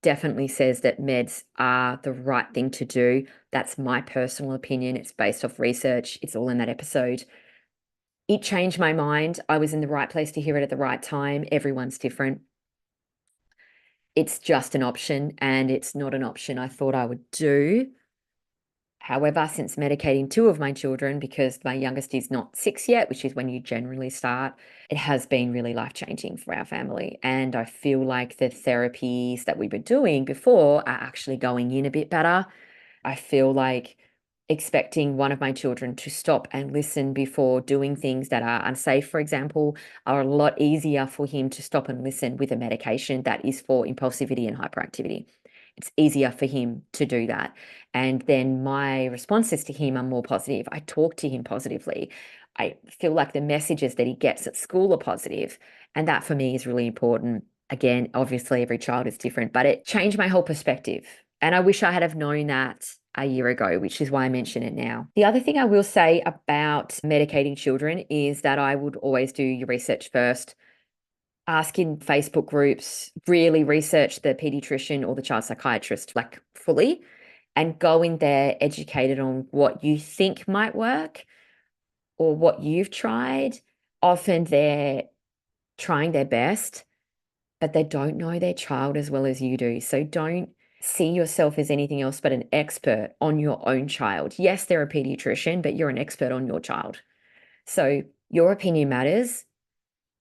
definitely says that meds are the right thing to do. That's my personal opinion. It's based off research. It's all in that episode. It changed my mind. I was in the right place to hear it at the right time. Everyone's different. It's just an option, and it's not an option I thought I would do. However, since medicating two of my children, because my youngest is not 6 yet, which is when you generally start, it has been really life-changing for our family. And I feel like the therapies that we were doing before are actually going in a bit better. I feel like expecting one of my children to stop and listen before doing things that are unsafe, for example, are a lot easier for him to stop and listen with a medication that is for impulsivity and hyperactivity. It's easier for him to do that. And then my responses to him are more positive. I talk to him positively. I feel like the messages that he gets at school are positive. And that for me is really important. Again, obviously, every child is different, but it changed my whole perspective. And I wish I had have known that a year ago, which is why I mention it now. The other thing I will say about medicating children is that I would always do your research first. Ask in Facebook groups, really research the pediatrician or the child psychiatrist like fully, and go in there educated on what you think might work or what you've tried. Often they're trying their best, but they don't know their child as well as you do. So don't see yourself as anything else but an expert on your own child. Yes, they're a pediatrician, but you're an expert on your child. So your opinion matters,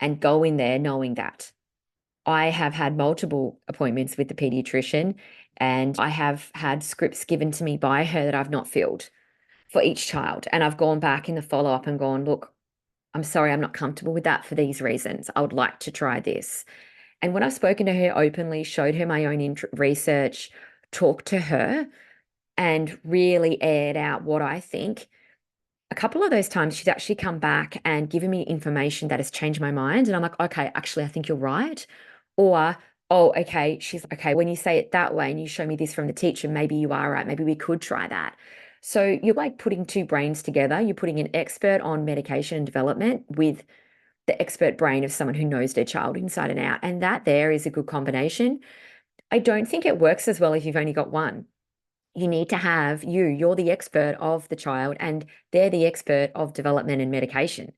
and go in there knowing that. I have had multiple appointments with the pediatrician, and I have had scripts given to me by her that I've not filled for each child. And I've gone back in the follow-up and gone, look, I'm sorry, I'm not comfortable with that for these reasons. I would like to try this. And when I've spoken to her openly, showed her my own research, talked to her, and really aired out what I think, a couple of those times she's actually come back and given me information that has changed my mind. And I'm like, okay, actually, I think you're right. Or, oh, okay, she's okay. When you say it that way and you show me this from the teacher, maybe you are right. Maybe we could try that. So you're like putting two brains together. You're putting an expert on medication and development with the expert brain of someone who knows their child inside and out. And that there is a good combination. I don't think it works as well if you've only got one. You need to have you're the expert of the child and they're the expert of development and medication.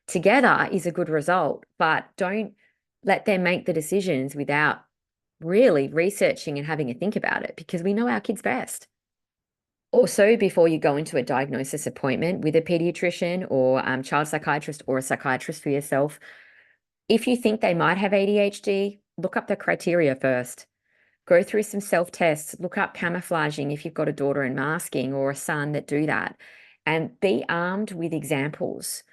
Together is a good result, but don't let them make the decisions without really researching and having a think about it because we know our kids best. Also, before you go into a diagnosis appointment with a pediatrician or child psychiatrist or a psychiatrist for yourself, if you think they might have ADHD, look up the criteria first. Go through some self-tests, look up camouflaging if you've got a daughter and masking or a son that do that, and be armed with examples.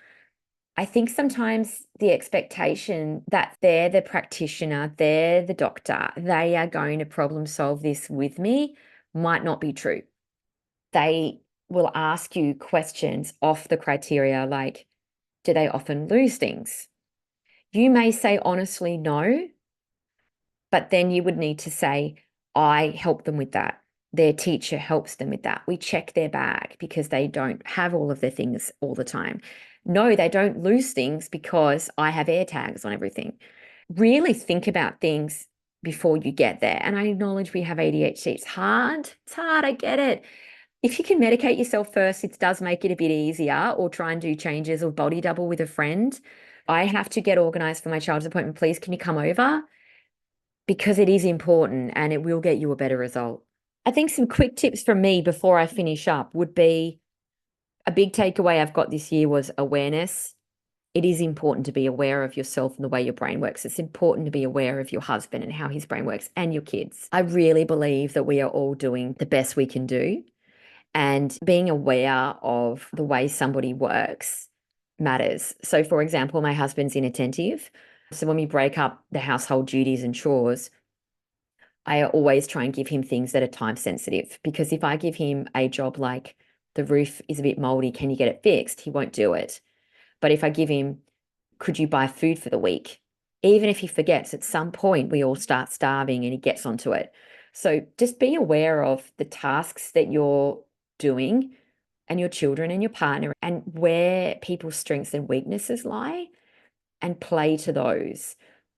I think sometimes the expectation that they're the practitioner, they're the doctor, they are going to problem solve this with me might not be true. They will ask you questions off the criteria like, do they often lose things? You may say honestly no, but then you would need to say, I help them with that. Their teacher helps them with that. We check their bag because they don't have all of their things all the time. No, they don't lose things because I have air tags on everything. Really think about things before you get there. And I acknowledge we have ADHD. It's hard. It's hard. I get it. If you can medicate yourself first, it does make it a bit easier, or try and do changes or body double with a friend. I have to get organized for my child's appointment. Please, can you come over? Because it is important and it will get you a better result. I think some quick tips from me before I finish up would be a big takeaway I've got this year was awareness. It is important to be aware of yourself and the way your brain works. It's important to be aware of your husband and how his brain works and your kids. I really believe that we are all doing the best we can do, and being aware of the way somebody works matters. So, for example, my husband's inattentive. So when we break up the household duties and chores, I always try and give him things that are time sensitive, because if I give him a job like the roof is a bit moldy, can you get it fixed? He won't do it. But if I give him, could you buy food for the week? Even if he forgets, at some point we all start starving and he gets onto it. So just be aware of the tasks that you're doing and your children and your partner and where people's strengths and weaknesses lie and play to those.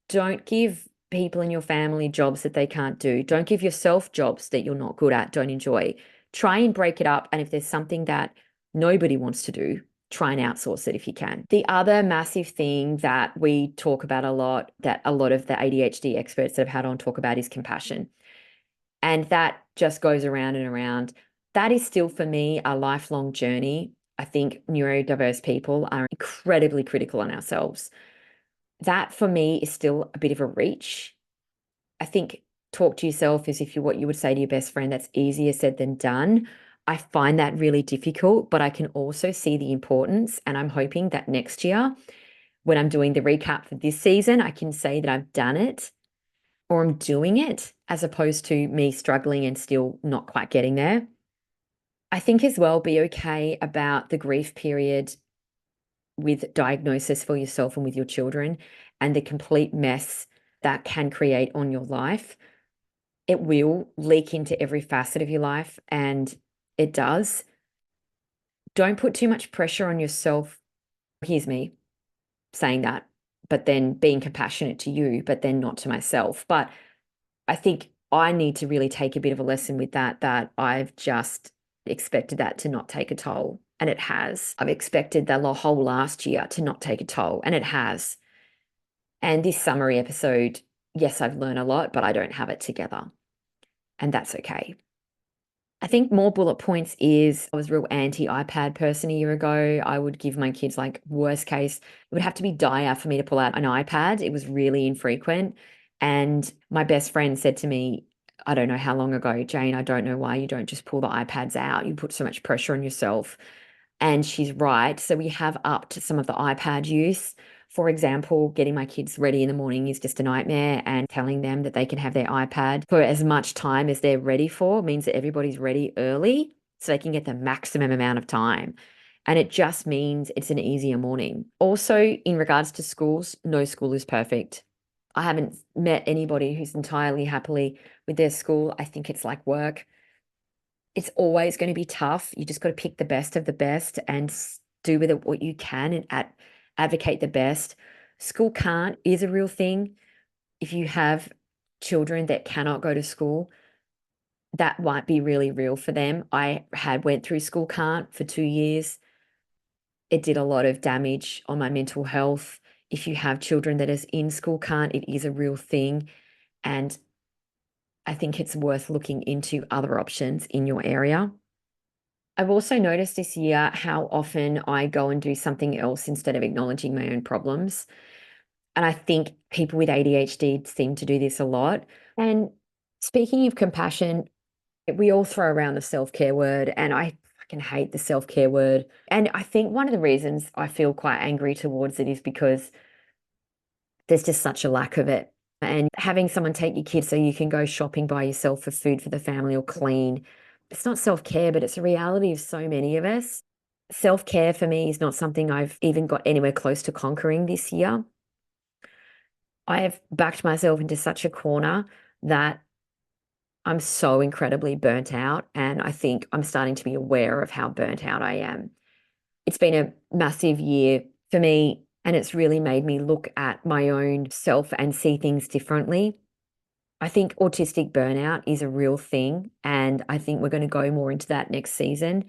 Don't give people in your family jobs that they can't do. Don't give yourself jobs that you're not good at, don't enjoy. Try and break it up. And if there's something that nobody wants to do, try and outsource it if you can. The other massive thing that we talk about a lot, that a lot of the ADHD experts that I've had on talk about, is compassion. And that just goes around and around. That is still for me a lifelong journey. I think neurodiverse people are incredibly critical on ourselves. That for me is still a bit of a reach. I think talk to yourself as if you're what you would say to your best friend. That's easier said than done. I find that really difficult, but I can also see the importance. And I'm hoping that next year, when I'm doing the recap for this season, I can say that I've done it or I'm doing it, as opposed to me struggling and still not quite getting there. I think as well, be okay about the grief period with diagnosis for yourself and with your children and the complete mess that can create on your life. It will leak into every facet of your life, and it does. Don't put too much pressure on yourself. Here's me saying that, but then being compassionate to you, but then not to myself. But I think I need to really take a bit of a lesson with that, that I've just expected that to not take a toll. And it has. I've expected the whole last year to not take a toll, and it has. And this summary episode, yes, I've learned a lot, but I don't have it together. And that's okay. I think more bullet points is I was a real anti-iPad person a year ago. I would give my kids, like, worst case, it would have to be dire for me to pull out an iPad. It was really infrequent. And my best friend said to me, I don't know how long ago, Jane, I don't know why you don't just pull the iPads out. You put so much pressure on yourself. And she's right. So we have upped some of the iPad use. For example, getting my kids ready in the morning is just a nightmare, and telling them that they can have their iPad for as much time as they're ready for means that everybody's ready early so they can get the maximum amount of time. And it just means it's an easier morning. Also, in regards to schools, no school is perfect. I haven't met anybody who's entirely happily with their school. I think it's like work. It's always going to be tough. You just got to pick the best of the best and do with it what you can and advocate the best. School can't is a real thing. If you have children that cannot go to school, that might be really real for them. I had went through school can't for 2 years. It did a lot of damage on my mental health. If you have children that is in school can't, it is a real thing. And I think it's worth looking into other options in your area. I've also noticed this year how often I go and do something else instead of acknowledging my own problems. And I think people with ADHD seem to do this a lot. And speaking of compassion, we all throw around the self-care word, and I fucking hate the self-care word. And I think one of the reasons I feel quite angry towards it is because there's just such a lack of it. And having someone take your kids so you can go shopping by yourself for food for the family or clean, it's not self-care, but it's a reality of so many of us. Self-care for me is not something I've even got anywhere close to conquering this year. I have backed myself into such a corner that I'm so incredibly burnt out. And I think I'm starting to be aware of how burnt out I am. It's been a massive year for me, and it's really made me look at my own self and see things differently. I think autistic burnout is a real thing, and I think we're going to go more into that next season.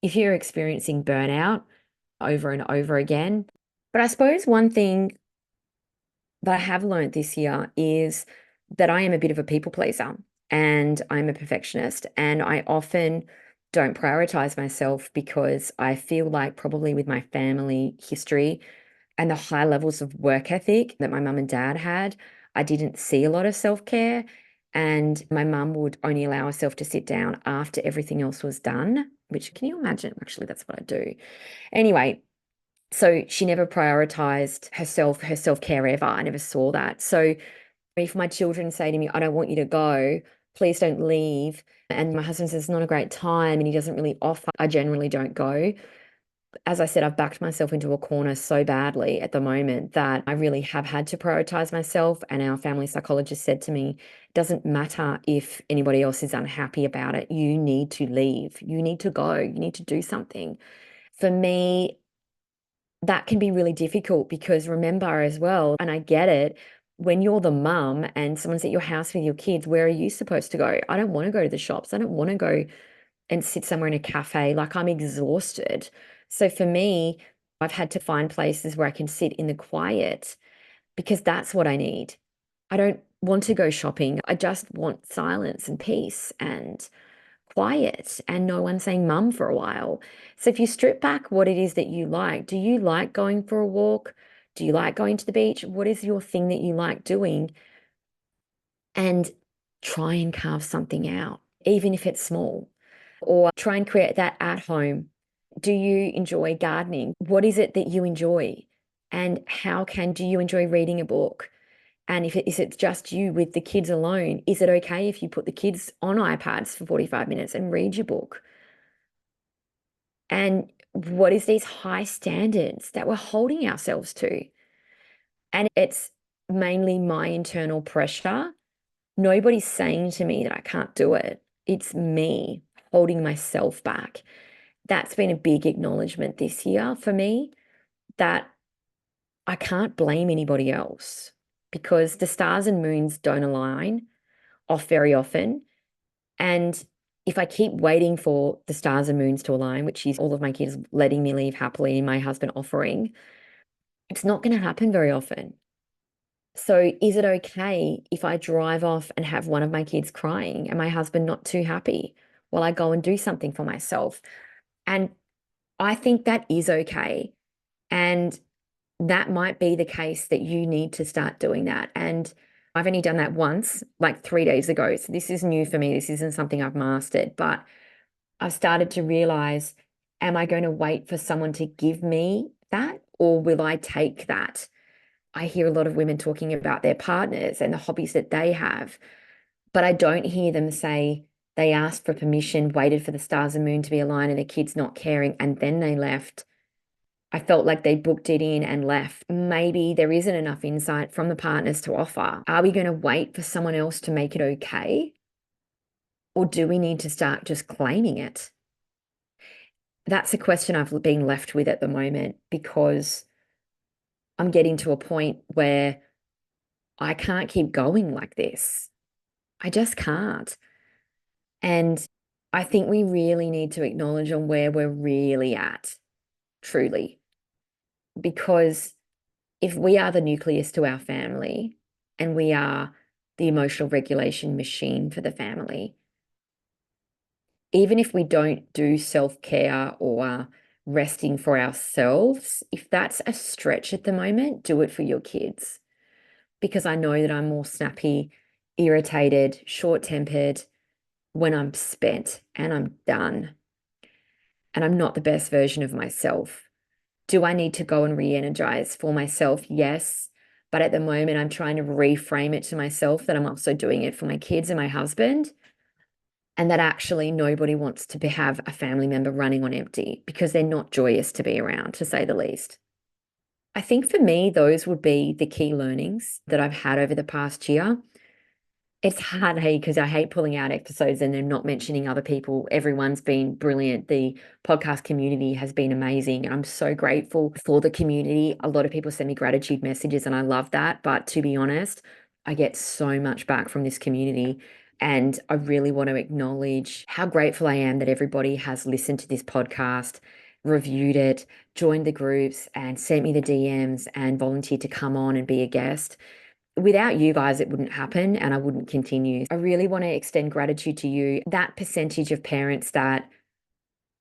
If you're experiencing burnout over and over again, but I suppose one thing that I have learned this year is that I am a bit of a people pleaser and I'm a perfectionist, and I often don't prioritize myself because I feel like, probably with my family history and the high levels of work ethic that my mum and dad had, I didn't see a lot of self-care. And my mum would only allow herself to sit down after everything else was done, which, can you imagine? Actually, that's what I do. Anyway, so she never prioritized herself, her self-care ever. I never saw that. So if my children say to me, I don't want you to go, please don't leave, and my husband says it's not a great time and he doesn't really offer, I generally don't go. As I said, I've backed myself into a corner so badly at the moment that I really have had to prioritize myself. And our family psychologist said to me, it doesn't matter if anybody else is unhappy about it. You need to leave. You need to go. You need to do something. For me, that can be really difficult because remember as well, and I get it, when you're the mum and someone's at your house with your kids, where are you supposed to go? I don't want to go to the shops. I don't want to go and sit somewhere in a cafe. Like I'm exhausted. So for me, I've had to find places where I can sit in the quiet because that's what I need. I don't want to go shopping. I just want silence and peace and quiet and no one saying mum for a while. So if you strip back what it is that you like, do you like going for a walk? Do you like going to the beach? What is your thing that you like doing? And try and carve something out, even if it's small, or try and create that at home. Do you enjoy gardening? What is it that you enjoy? And do you enjoy reading a book? And if it is it's just you with the kids alone, is it okay if you put the kids on iPads for 45 minutes and read your book? And what is these high standards that we're holding ourselves to? And it's mainly my internal pressure. Nobody's saying to me that I can't do it. It's me holding myself back. That's been a big acknowledgement this year for me that I can't blame anybody else because the stars and moons don't align off very often. And if I keep waiting for the stars and moons to align, which is all of my kids letting me leave happily and my husband offering, it's not going to happen very often. So is it okay if I drive off and have one of my kids crying and my husband not too happy while I go and do something for myself? And I think that is okay. And that might be the case that you need to start doing that. And I've only done that once, like 3 days ago. So this is new for me. This isn't something I've mastered, but I've started to realize, am I going to wait for someone to give me that or will I take that? I hear a lot of women talking about their partners and the hobbies that they have, but I don't hear them say they asked for permission, waited for the stars and moon to be aligned and the kids not caring, and then they left. I felt like they booked it in and left. Maybe there isn't enough insight from the partners to offer. Are we going to wait for someone else to make it okay? Or do we need to start just claiming it? That's a question I've been left with at the moment because I'm getting to a point where I can't keep going like this. I just can't. And I think we really need to acknowledge on where we're really at, truly, because if we are the nucleus to our family and we are the emotional regulation machine for the family, even if we don't do self-care or resting for ourselves, if that's a stretch at the moment, do it for your kids. Because I know that I'm more snappy, irritated, short-tempered when I'm spent and I'm done and I'm not the best version of myself. Do I need to go and re-energize for myself? Yes. But at the moment, I'm trying to reframe it to myself that I'm also doing it for my kids and my husband, and that actually nobody wants to have a family member running on empty because they're not joyous to be around, to say the least. I think for me, those would be the key learnings that I've had over the past year. It's hard, hey, because I hate pulling out episodes and then not mentioning other people. Everyone's been brilliant. The podcast community has been amazing. And I'm so grateful for the community. A lot of people send me gratitude messages, and I love that. But to be honest, I get so much back from this community. And I really want to acknowledge how grateful I am that everybody has listened to this podcast, reviewed it, joined the groups, and sent me the DMs and volunteered to come on and be a guest. Without you guys, it wouldn't happen and I wouldn't continue. I really want to extend gratitude to you. That percentage of parents that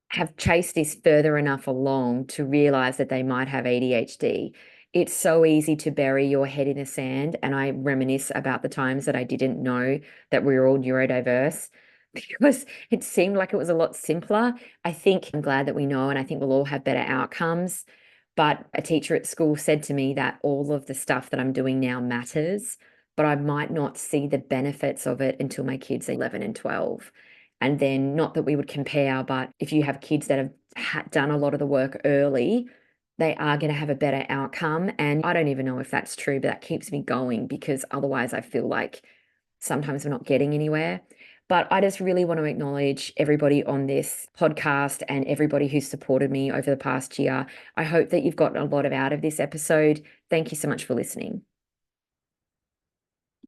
have chased this further enough along to realize that they might have ADHD. It's so easy to bury your head in the sand. And I reminisce about the times that I didn't know that we were all neurodiverse because it seemed like it was a lot simpler. I think I'm glad that we know, and I think we'll all have better outcomes. But a teacher at school said to me that all of the stuff that I'm doing now matters, but I might not see the benefits of it until my kids are 11 and 12. And then, not that we would compare, but if you have kids that have done a lot of the work early, they are going to have a better outcome. And I don't even know if that's true, but that keeps me going because otherwise I feel like sometimes we're not getting anywhere. But I just really want to acknowledge everybody on this podcast and everybody who's supported me over the past year. I hope that you've gotten a lot out of this episode. Thank you so much for listening.